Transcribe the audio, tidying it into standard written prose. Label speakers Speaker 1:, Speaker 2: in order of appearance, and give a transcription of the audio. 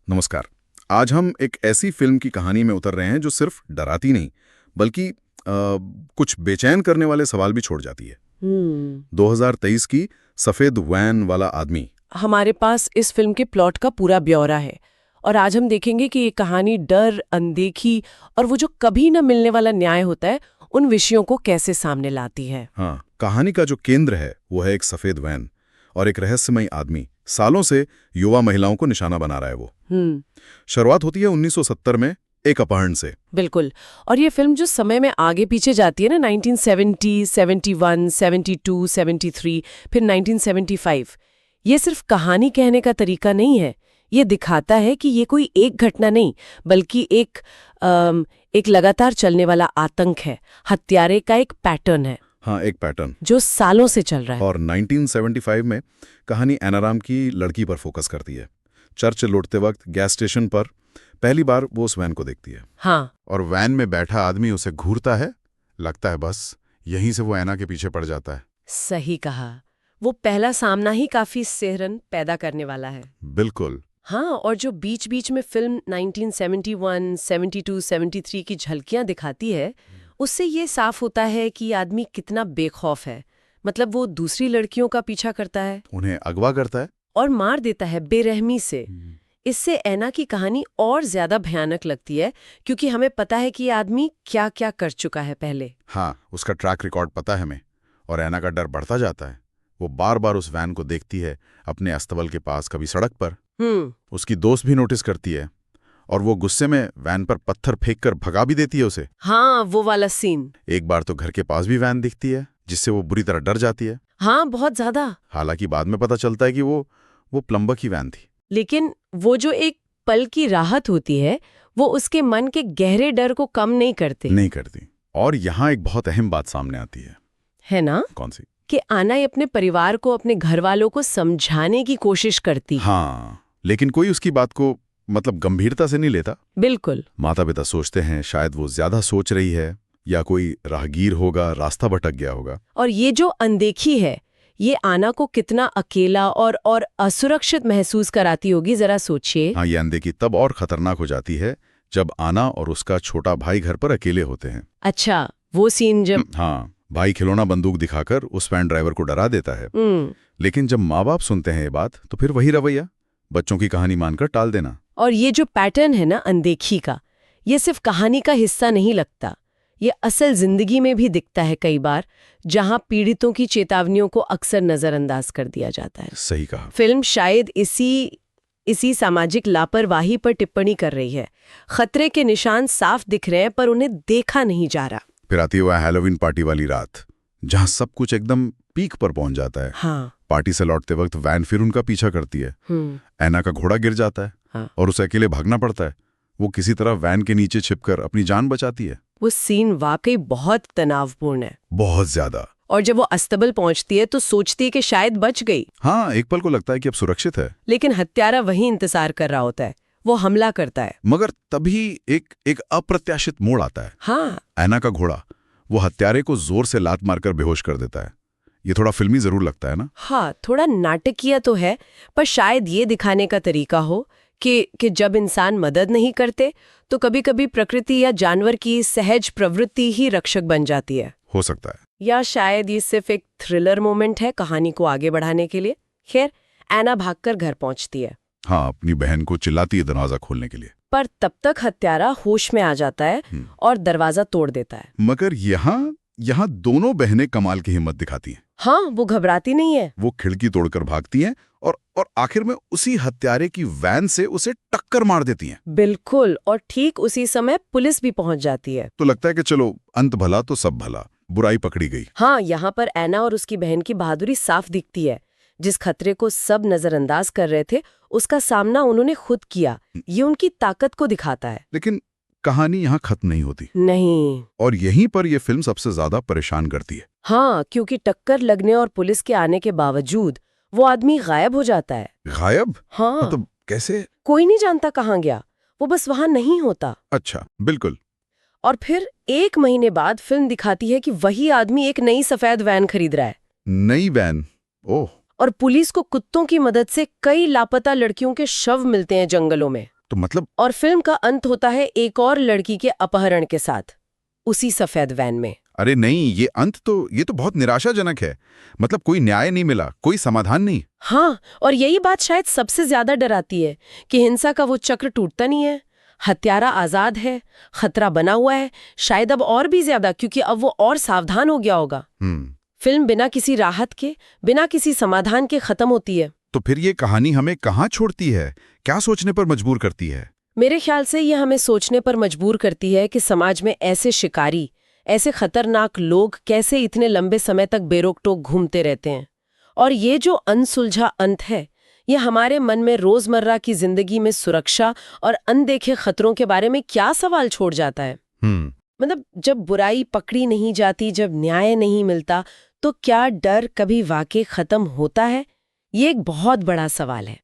Speaker 1: नमस्कार। आज हम एक ऐसी फिल्म की कहानी में उतर रहे हैं जो सिर्फ डराती नहीं बल्कि कुछ बेचैन करने वाले सवाल भी छोड़ जाती है। 2023 की सफेद वैन वाला आदमी।
Speaker 2: हमारे पास इस फिल्म के प्लॉट का पूरा ब्यौरा है और आज हम देखेंगे कि ये कहानी डर, अनदेखी और वो जो कभी न मिलने वाला न्याय होता है उन विषयों को कैसे सामने लाती है।
Speaker 1: हाँ, कहानी का जो केंद्र है वो है एक सफेद वैन और एक रहस्यमयी आदमी। सालों से युवा महिलाओं को निशाना बना रहा है वो। शुरुआत होती है 1970 में एक अपहरण से।
Speaker 2: बिल्कुल। और ये फिल्म जो समय में आगे पीछे जाती है ना, 1970, 71, 72, 73, फिर 1975, ये सिर्फ कहानी कहने का तरीका नहीं है। ये दिखाता है कि ये कोई एक घटना नहीं बल्कि एक लगातार चलने वाला आतंक है, हत्यारे का एक पैटर्न है।
Speaker 1: हाँ, एक पैटर्न
Speaker 2: जो सालों से चल रहा है।
Speaker 1: और 1975 में कहानी एनाराम की लड़की पर फोकस करती है। चर्च लौटते वक्त गैस स्टेशन पर पहली बार वो उस वैन को देखती है।
Speaker 2: हाँ।
Speaker 3: और वैन में बैठा आदमी उसे घूरता है, लगता है बस यहीं से वो ऐना के पीछे पड़ जाता है।
Speaker 2: सही कहा। वो पहला सामना ही काफी सिहरन पैदा करने वाला है।
Speaker 3: बिल्कुल।
Speaker 2: हाँ, और जो बीच बीच में फिल्म 1971, 72, 73 की झलकियां दिखाती है, उससे ये साफ होता है कि आदमी कितना बेखौफ है। मतलब वो दूसरी लड़कियों का पीछा करता है,
Speaker 3: उन्हें अगवा करता है
Speaker 2: और मार देता है बेरहमी से। इससे ऐना की कहानी और ज्यादा भयानक लगती है क्योंकि हमें पता है कि ये आदमी क्या क्या कर चुका है पहले।
Speaker 3: हाँ, उसका ट्रैक रिकॉर्ड पता है हमें, और ऐना का डर बढ़ता जाता है। वो बार बार उस वैन को देखती है अपने अस्तबल के पास, कभी सड़क पर। उसकी दोस्त भी नोटिस करती है और वो गुस्से में वैन पर पत्थर फेंक कर भगा भी देती है उसे।
Speaker 2: हाँ, वो वाला सीन।
Speaker 3: एक बार तो घर के पास भी वैन दिखती है जिससे वो बुरी तरह डर जाती है।
Speaker 2: हाँ, बहुत ज्यादा।
Speaker 3: हालांकि बाद में पता चलता है कि वो प्लम्बर की वैन थी।
Speaker 2: लेकिन वो जो एक पल की राहत होती है वो उसके मन के गहरे डर को कम नहीं करती।
Speaker 3: और यहाँ एक बहुत अहम बात सामने आती है
Speaker 2: ना?
Speaker 3: कौन सी?
Speaker 2: कि आना अपने परिवार को, अपने घर वालों को समझाने की कोशिश करती।
Speaker 3: हाँ, लेकिन कोई उसकी बात को मतलब गंभीरता से नहीं लेता।
Speaker 2: बिल्कुल।
Speaker 3: माता पिता सोचते हैं शायद वो ज्यादा सोच रही है या कोई राहगीर होगा, रास्ता भटक गया होगा।
Speaker 2: और ये जो अनदेखी है ये आना को कितना अकेला और असुरक्षित महसूस कराती होगी, जरा सोचिए।
Speaker 3: हाँ, ये अनदेखी तब और खतरनाक हो जाती है जब आना और उसका छोटा भाई घर पर अकेले होते हैं।
Speaker 2: अच्छा, वो सीन जब
Speaker 3: हाँ, भाई खिलौना बंदूक दिखाकर उस वैन ड्राइवर को डरा देता है। लेकिन जब माँ बाप सुनते हैं ये बात तो फिर वही रवैया, बच्चों की कहानी मानकर टाल देना।
Speaker 2: और ये जो पैटर्न है ना अनदेखी का, ये सिर्फ कहानी का हिस्सा नहीं लगता, ये असल जिंदगी में भी दिखता है कई बार, जहां पीड़ितों की चेतावनियों को अक्सर नजरअंदाज कर दिया जाता है।
Speaker 3: सही कहा।
Speaker 2: फिल्म शायद इसी सामाजिक लापरवाही पर टिप्पणी कर रही है। खतरे के निशान साफ दिख रहे हैं पर उन्हें देखा नहीं जा रहा।
Speaker 3: फिर आती हुआ हैलोवीन पार्टी वाली रात, जहां सब कुछ एकदम पीक पर पहुंच जाता है।
Speaker 2: हाँ।
Speaker 3: पार्टी से लौटते वक्त वैन फिर उनका पीछा करती है। ऐना का घोड़ा गिर जाता है।
Speaker 2: हाँ।
Speaker 3: और उसे अकेले भागना पड़ता है। वो किसी तरह वैन के नीचे छिपकर अपनी जान बचाती है।
Speaker 2: वो सीन वाकई बहुत तनावपूर्ण है।
Speaker 3: बहुत ज्यादा।
Speaker 2: और जब वो अस्तबल पहुंचती है तो सोचती है कि शायद बच गई।
Speaker 3: हाँ, एक पल को लगता है कि अब सुरक्षित है।
Speaker 2: लेकिन हत्यारा वहीं इंतजार कर रहा होता है, वो हमला करता है।
Speaker 3: मगर तभी एक अप्रत्याशित मोड़ आता है।
Speaker 2: हाँ।
Speaker 3: ऐना का घोड़ा वो हत्यारे को जोर से लात मारकर बेहोश कर देता है। ये थोड़ा फिल्मी जरूर लगता है ना?
Speaker 2: हाँ, थोड़ा नाटकीय तो है, पर शायद ये दिखाने का तरीका हो कि जब इंसान मदद नहीं करते तो कभी कभी प्रकृति या जानवर की सहज प्रवृत्ति ही रक्षक बन जाती है।
Speaker 3: हो सकता है।
Speaker 2: या शायद ये सिर्फ एक थ्रिलर मोमेंट है कहानी को आगे बढ़ाने के लिए। खैर, ऐना भागकर घर पहुंचती है।
Speaker 3: हाँ, अपनी बहन को चिल्लाती है दरवाजा खोलने के लिए।
Speaker 2: पर तब तक हत्यारा होश में आ जाता है और दरवाजा तोड़ देता है।
Speaker 3: मगर यहाँ दोनों बहनें कमाल की हिम्मत दिखाती हैं।
Speaker 2: हाँ, वो घबराती नहीं है।
Speaker 3: वो खिड़की तोड़कर भागती हैं और आखिर में उसी हत्यारे की वैन से उसे टक्कर मार देती हैं।
Speaker 2: बिल्कुल। और ठीक उसी समय पुलिस भी पहुंच जाती है।
Speaker 3: तो लगता है कि चलो, अंत भला तो सब भला, बुराई पकड़ी गई।
Speaker 2: हाँ, यहाँ पर ऐना और उसकी बहन की बहादुरी साफ दिखती है। जिस खतरे को सब नजरअंदाज कर रहे थे उसका सामना उन्होंने खुद किया। ये उनकी ताकत को दिखाता है।
Speaker 3: लेकिन कहानी यहाँ खत्म नहीं होती।
Speaker 2: नहीं।
Speaker 3: और यहीं पर यह फिल्म सबसे ज्यादा परेशान करती है।
Speaker 2: हाँ, क्योंकि टक्कर लगने और पुलिस के आने के बावजूद वो आदमी गायब हो जाता है।
Speaker 3: गायब?
Speaker 2: हाँ।
Speaker 3: मतलब कैसे?
Speaker 2: कोई नहीं जानता कहाँ गया, वो बस वहां नहीं होता।
Speaker 3: अच्छा, बिल्कुल।
Speaker 2: और फिर 1 महीने बाद फिल्म दिखाती है कि वही आदमी एक नई सफेद वैन खरीद रहा है।
Speaker 3: नई वैन? ओह।
Speaker 2: और पुलिस को कुत्तों की मदद से कई लापता लड़कियों के शव मिलते हैं जंगलों में।
Speaker 3: तो मतलब
Speaker 2: और फिल्म का अंत होता है एक और लड़की के अपहरण के साथ, उसी सफेद वैन में।
Speaker 3: अरे नहीं, ये तो बहुत निराशाजनक है। मतलब कोई न्याय नहीं मिला, कोई समाधान नहीं।
Speaker 2: हाँ, और यही बात शायद सबसे ज्यादा डराती है कि हिंसा का वो चक्र टूटता नहीं है। हत्यारा आजाद है, खतरा बना हुआ है, शायद अब और भी ज्यादा, क्योंकि अब वो और सावधान हो गया होगा। फिल्म बिना किसी राहत के, बिना किसी समाधान के खत्म होती है।
Speaker 3: तो फिर ये कहानी हमें कहाँ छोड़ती है, क्या सोचने पर मजबूर करती है?
Speaker 2: मेरे ख्याल से ये हमें सोचने पर मजबूर करती है कि समाज में ऐसे शिकारी, ऐसे खतरनाक लोग कैसे इतने लंबे समय तक बेरोक-टोक घूमते रहते हैं। और ये जो अनसुलझा अंत है, ये हमारे मन में रोजमर्रा की जिंदगी में सुरक्षा और अनदेखे खतरों के बारे में क्या सवाल छोड़ जाता है। मतलब जब बुराई पकड़ी नहीं जाती, जब न्याय नहीं मिलता, तो क्या डर कभी वाकई खत्म होता है? ये एक बहुत बड़ा सवाल है।